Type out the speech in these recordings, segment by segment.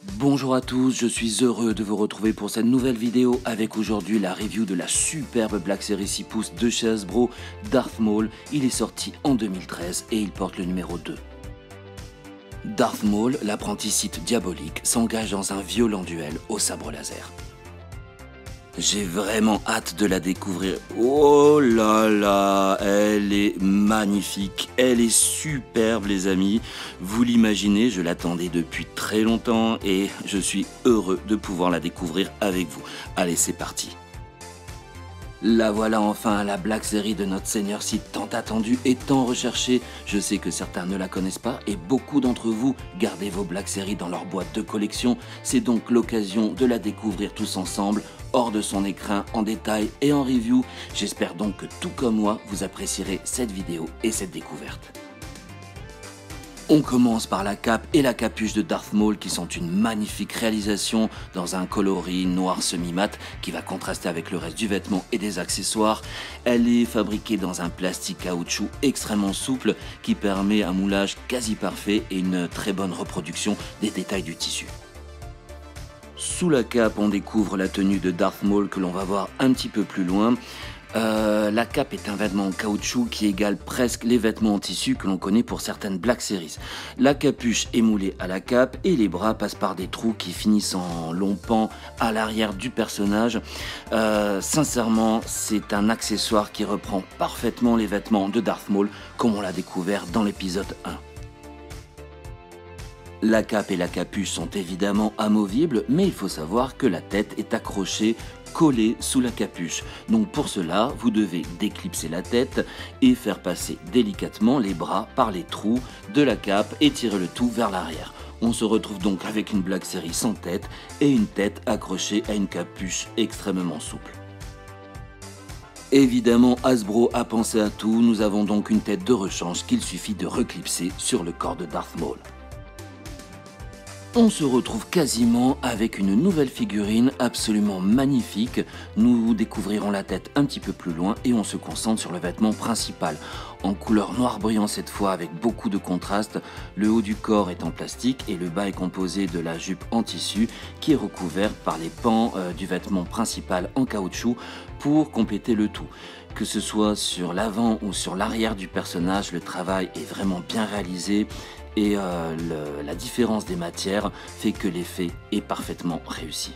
Bonjour à tous, je suis heureux de vous retrouver pour cette nouvelle vidéo avec aujourd'hui la review de la superbe Black Series 6 pouces de chez Hasbro, Darth Maul. Il est sorti en 2013 et il porte le numéro 2. Darth Maul, l'apprenti Sith diabolique, s'engage dans un violent duel au sabre laser. J'ai vraiment hâte de la découvrir. Oh là là, elle est magnifique, elle est superbe les amis. Vous l'imaginez, je l'attendais depuis très longtemps et je suis heureux de pouvoir la découvrir avec vous. Allez, c'est parti. La voilà enfin, la Black Series de notre Seigneur Sith tant attendue et tant recherchée. Je sais que certains ne la connaissent pas et beaucoup d'entre vous gardez vos Black Series dans leur boîte de collection. C'est donc l'occasion de la découvrir tous ensemble, hors de son écran, en détail et en review. J'espère donc que tout comme moi, vous apprécierez cette vidéo et cette découverte. On commence par la cape et la capuche de Darth Maul qui sont une magnifique réalisation dans un coloris noir semi-mat qui va contraster avec le reste du vêtement et des accessoires. Elle est fabriquée dans un plastique caoutchouc extrêmement souple qui permet un moulage quasi parfait et une très bonne reproduction des détails du tissu. Sous la cape, on découvre la tenue de Darth Maul que l'on va voir un petit peu plus loin. La cape est un vêtement en caoutchouc qui égale presque les vêtements en tissu que l'on connaît pour certaines Black Series. La capuche est moulée à la cape et les bras passent par des trous qui finissent en long pan à l'arrière du personnage. Sincèrement, c'est un accessoire qui reprend parfaitement les vêtements de Darth Maul comme on l'a découvert dans l'épisode 1. La cape et la capuche sont évidemment amovibles, mais il faut savoir que la tête est accrochée, collée sous la capuche. Donc pour cela, vous devez déclipser la tête et faire passer délicatement les bras par les trous de la cape et tirer le tout vers l'arrière. On se retrouve donc avec une Black Series sans tête et une tête accrochée à une capuche extrêmement souple. Évidemment, Hasbro a pensé à tout, nous avons donc une tête de rechange qu'il suffit de reclipser sur le corps de Darth Maul. On se retrouve quasiment avec une nouvelle figurine absolument magnifique. Nous découvrirons la tête un petit peu plus loin et on se concentre sur le vêtement principal. En couleur noir brillant cette fois avec beaucoup de contraste, le haut du corps est en plastique et le bas est composé de la jupe en tissu qui est recouverte par les pans du vêtement principal en caoutchouc pour compléter le tout. Que ce soit sur l'avant ou sur l'arrière du personnage, le travail est vraiment bien réalisé. Et la différence des matières fait que l'effet est parfaitement réussi.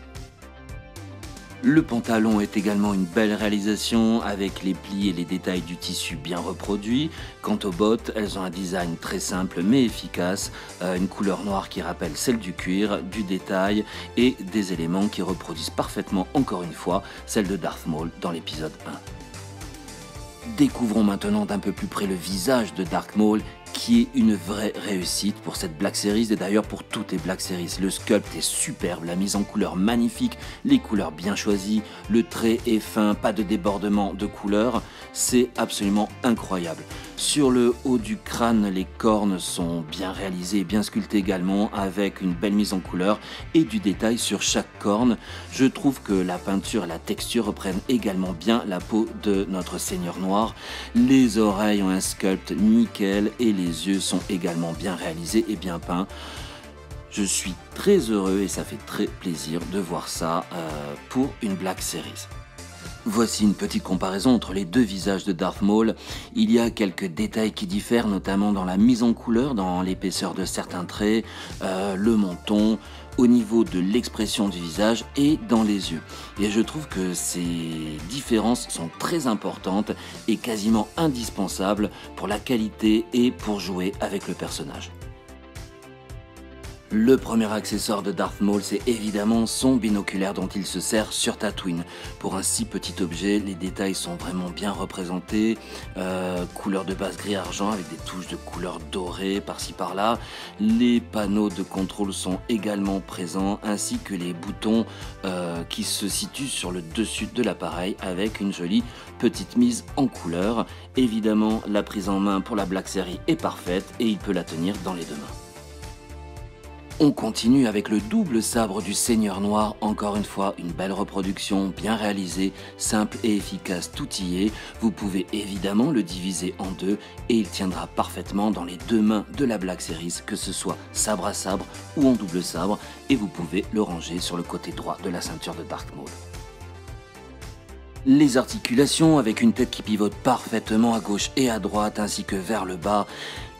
Le pantalon est également une belle réalisation avec les plis et les détails du tissu bien reproduits. Quant aux bottes, elles ont un design très simple mais efficace, une couleur noire qui rappelle celle du cuir, du détail et des éléments qui reproduisent parfaitement encore une fois celle de Darth Maul dans l'épisode 1. Découvrons maintenant d'un peu plus près le visage de Darth Maul qui est une vraie réussite pour cette Black Series et d'ailleurs pour toutes les Black Series. Le sculpt est superbe, la mise en couleur magnifique, les couleurs bien choisies, le trait est fin, pas de débordement de couleurs, c'est absolument incroyable. Sur le haut du crâne, les cornes sont bien réalisées et bien sculptées également avec une belle mise en couleur et du détail sur chaque corne. Je trouve que la peinture et la texture reprennent également bien la peau de notre Seigneur Noir. Les oreilles ont un sculpt nickel et les yeux sont également bien réalisés et bien peints. Je suis très heureux et ça fait très plaisir de voir ça pour une Black Series. Voici une petite comparaison entre les deux visages de Darth Maul. Il y a quelques détails qui diffèrent, notamment dans la mise en couleur, dans l'épaisseur de certains traits, le menton, au niveau de l'expression du visage et dans les yeux. Et je trouve que ces différences sont très importantes et quasiment indispensables pour la qualité et pour jouer avec le personnage. Le premier accessoire de Darth Maul, c'est évidemment son binoculaire dont il se sert sur Tatooine. Pour un si petit objet, les détails sont vraiment bien représentés. Couleur de base gris-argent avec des touches de couleur dorée par-ci par-là. Les panneaux de contrôle sont également présents, ainsi que les boutons qui se situent sur le dessus de l'appareil avec une jolie petite mise en couleur. Évidemment, la prise en main pour la Black Series est parfaite et il peut la tenir dans les deux mains. On continue avec le double sabre du Seigneur Noir, encore une fois une belle reproduction, bien réalisée, simple et efficace, tout y est. Vous pouvez évidemment le diviser en deux et il tiendra parfaitement dans les deux mains de la Black Series, que ce soit sabre à sabre ou en double sabre, et vous pouvez le ranger sur le côté droit de la ceinture de Darth Maul. Les articulations avec une tête qui pivote parfaitement à gauche et à droite ainsi que vers le bas,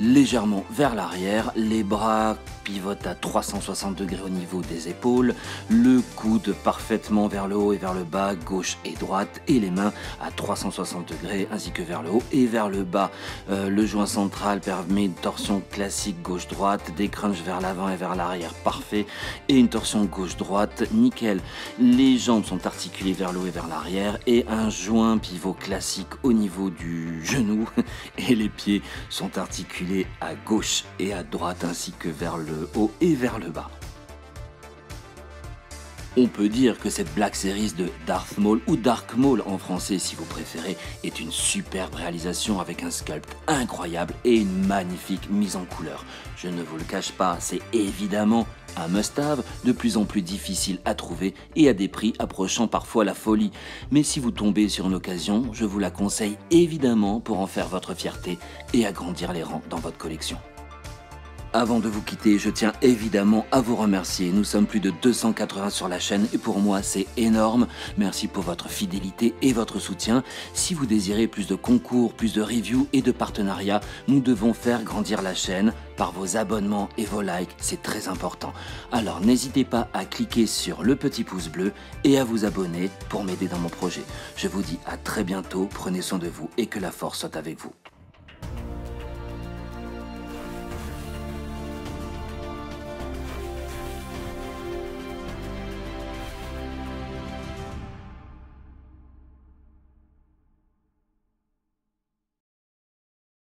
légèrement vers l'arrière, les bras pivotent à 360 degrés au niveau des épaules, le coude parfaitement vers le haut et vers le bas, gauche et droite, et les mains à 360 degrés ainsi que vers le haut et vers le bas. Le joint central permet une torsion classique gauche-droite, des crunchs vers l'avant et vers l'arrière parfait, et une torsion gauche-droite nickel. Les jambes sont articulées vers le haut et vers l'arrière, et un joint pivot classique au niveau du genou, et les pieds sont articulés à gauche et à droite ainsi que vers le haut et vers le bas. On peut dire que cette Black Series de Darth Maul, ou Dark Maul en français si vous préférez, est une superbe réalisation avec un sculpt incroyable et une magnifique mise en couleur. Je ne vous le cache pas, c'est évidemment un must-have, de plus en plus difficile à trouver et à des prix approchant parfois la folie. Mais si vous tombez sur une occasion, je vous la conseille évidemment pour en faire votre fierté et agrandir les rangs dans votre collection. Avant de vous quitter, je tiens évidemment à vous remercier. Nous sommes plus de 280 sur la chaîne et pour moi c'est énorme. Merci pour votre fidélité et votre soutien. Si vous désirez plus de concours, plus de reviews et de partenariats, nous devons faire grandir la chaîne par vos abonnements et vos likes, c'est très important. Alors n'hésitez pas à cliquer sur le petit pouce bleu et à vous abonner pour m'aider dans mon projet. Je vous dis à très bientôt, prenez soin de vous et que la force soit avec vous.